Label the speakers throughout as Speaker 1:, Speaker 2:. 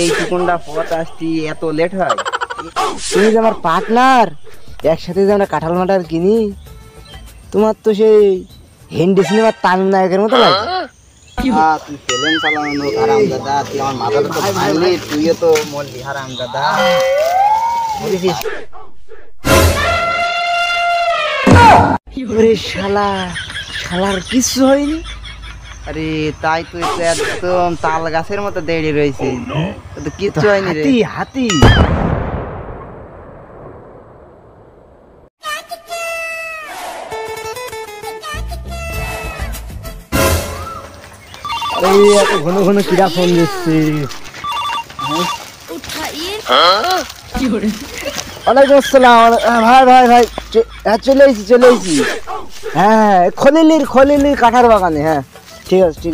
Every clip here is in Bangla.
Speaker 1: এইটুকুনটা পথ আসছি এত লেট হয়?
Speaker 2: তুমি যে আমার পার্টনার, একসাথে যে আমরা কাঁঠাল মাটার কিনি, তোমার তো সেই হিন্দি সিনেমার তামিল নায়কের মতো লাগে।
Speaker 1: তুই প্লেন চালানো হারাম দাদা, তুই আমার মাথাটা তো ভাঙলি, তুইও তো মরলি হারাম দাদা।
Speaker 2: ওরে শালা, শালার কিছু হয়নি।
Speaker 1: আরে তাই তুই তো একদম তাল গাছের মতো দাঁড়িয়ে রয়েছে, তো কিচ্ছু হয়নি রে।
Speaker 2: হাতি হাতি এত ঘন ঘন কিরা ফোন দিচ্ছে। ওয়ালাইকুম আসসালাম। ভাই ভাই ভাই, চলে এসেছি। হ্যাঁ, খলিলির কাঁঠার বাগানে। হ্যাঁ ঠিক আছে।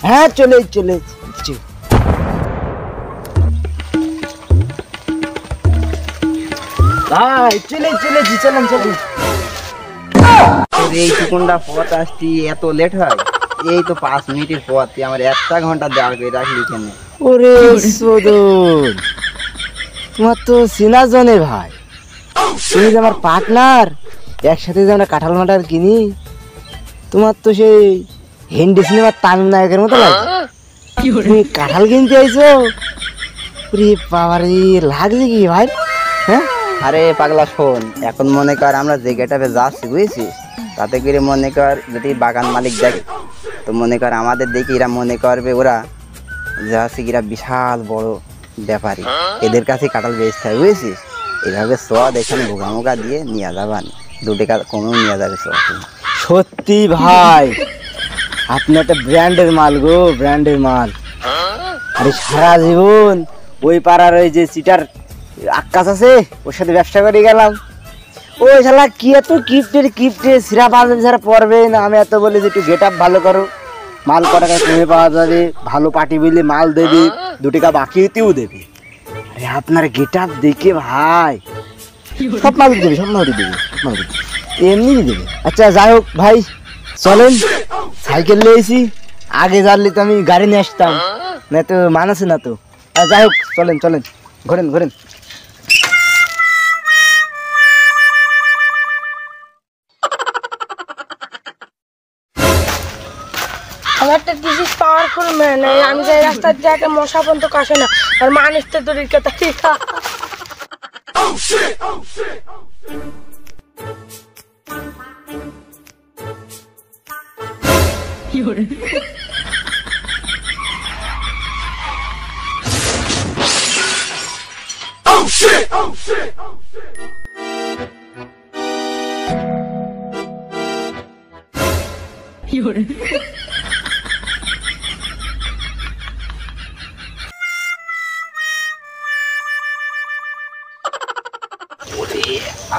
Speaker 2: হ্যাঁ চলে এসেছি। ভাই চলেছি, চলুন।
Speaker 1: এইটুকুনটা পথ আসছি এত লেট হয়? এই তো 5 মিনিটের পথ, তুই আমার 1 ঘন্টা দাঁড় করে রাখলি কেন?
Speaker 2: ওরে সদন, তোমার তো চেনা জনে ভাই। তুমি যে আমার পার্টনার, একসাথে যে আমরা কাঁঠাল মাটার কিনি, তোমার তো সেই হিন্দি সিনেমার তামিল নায়কের মতো লাগে। তুমি কাঁঠাল কিনতে আইছো? বাবারে, লাগছে কি ভাই? হ্যাঁ
Speaker 1: আরে পাগলা শোন, এখন মনে কর আমরা যে গেটাপে যাচ্ছি বুঝেছিস, তাতে করে মনে কর যদি বাগান মালিক দেখে, তো মনে কর আমাদের দেখে এরা মনে করবে ওরা যাচ্ছে এরা বিশাল বড় ব্যাপারী, এদের কাছে কাঁঠাল বেচতে হয় বুঝেছিস। এইভাবে সদ এখানে ভোগামোগা দিয়ে নিয়ে যাবান, 2 টাকা কমেও নিয়ে যাবে সদ।
Speaker 2: সত্যি ভাই, আপনি একটা ব্র্যান্ডের মাল গো, ব্র্যান্ডের মাল। আরে সারা জীবন ওই পাড়ার ওই যে চিটার আকাশ আছে, ওর সাথে ব্যবসা করে গেলাম। ওই শালা কি এত কিপ্টে সিরা বাজে ছাড়া পড়বে না। আমি এত বলি যে একটু গেট আপ ভালো করো, মাল ক টাকা কমে পাওয়া যাবে, ভালো পার্টি বলে মাল দেবে, 2 টাকা বাকিতেও দেবে। আরে আপনার গেট আপ দেখে ভাই সব মাল দেবে, এমনি দেবে। আচ্ছা যাই হোক ভাই, চলেন, সাইকেল নিয়েছি, আগে জানলে তো আমি গাড়ি নিয়ে আসতাম, না তো মানাছে না তো। যাই হোক চলেন, ঘোরেন।
Speaker 3: আমারটা দিস ইজ পাওয়ারফুল ম্যান। আমি যাই রাস্তার দিয়ে একটা মশা পর্যন্ত কাশে না, আর মানুষ তো দূরের কথা।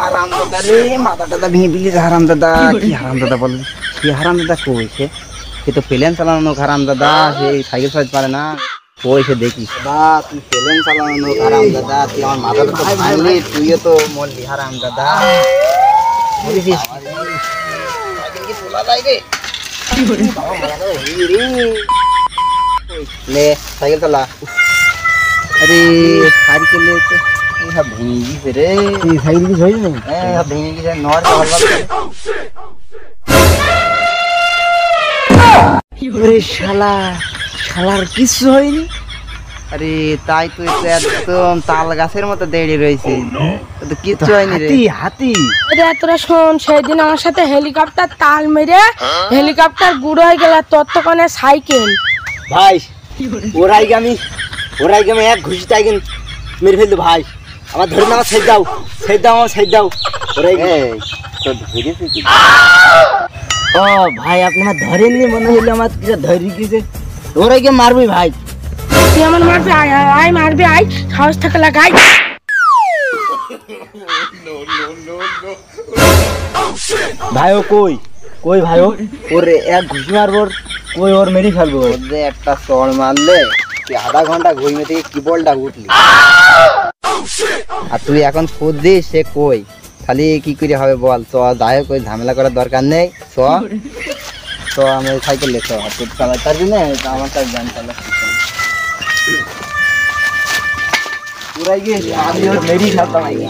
Speaker 1: হারাম দাদা রে, মাথাটা ভেঙে দিলি হারাম দাদা। কি হারাম দাদা বল, কি হারাম দাদা কইছে? সে তো প্লেন চালানো হারাম দাদা, সে সাইকেল চালাতে পারে না। কইছে দেখিস দাদা, তুই প্লেন চালানো হারাম দাদা, তুই আমার মাথাটা তো ভাঙলি, তুইও তো মরলি হারাম দাদা। বুঝেছিস লে সাইকেল চালা। আরে সাইকেলে তো ভেঙে গেছে রে।
Speaker 2: সাইকেল কিছু হয়েছে না?
Speaker 1: হ্যাঁ ভেঙে গেছে, নর
Speaker 2: শালার কিছু হয়নি।
Speaker 1: আরে তাই তুই তো একদম তাল গাছের মতো দাঁড়িয়ে রয়েছে, তো কিচ্ছু হয়নি রে।
Speaker 2: হাতি
Speaker 3: তোরা শোন, সেদিন আমার সাথে হেলিকপ্টার তাল মেরে হেলিকপ্টার গুঁড়ো হয়ে গেল, ততক্ষণে সাইকেল।
Speaker 2: ভাই ওরাই আমি এক ঘুষি টাইকেন মেরে ফেলতো ভাই। আমার ধরে না, আমার সাইড দাও। ওরাই
Speaker 1: তো ধরেছে কি?
Speaker 2: ও ভাই, আপনি আমার ধরেননি, মনে হইলে আমার ধরে গেছে। ওরাই গিয়ে মারবি ভাই।
Speaker 3: তুই আমার মারবি? আয় মারবি, আয়, সাহস থাকে লাগাই।
Speaker 2: ভাই ও কই ভাই, ওর এক ঘুষি মারবো, কই ওর মেরে ফেলবো।
Speaker 1: ওর যে একটা চড় মারলে তুই আধা ঘন্টা ঘুমিয়ে থেকে কি বলটা উঠলি, আর তুই এখন খোঁজ দিস সে কই। খালি কি করে হবে বল? চ যাই হোক, ওই ঝামেলা করার দরকার নেই। তো আমি সাইকেল লেখো, আর তুই চালাতে পারবি না, আমার কাছে গান চালাচ্ছি।
Speaker 2: পুরাই গিয়ে আমি ওর মেরি খেলতাম আগে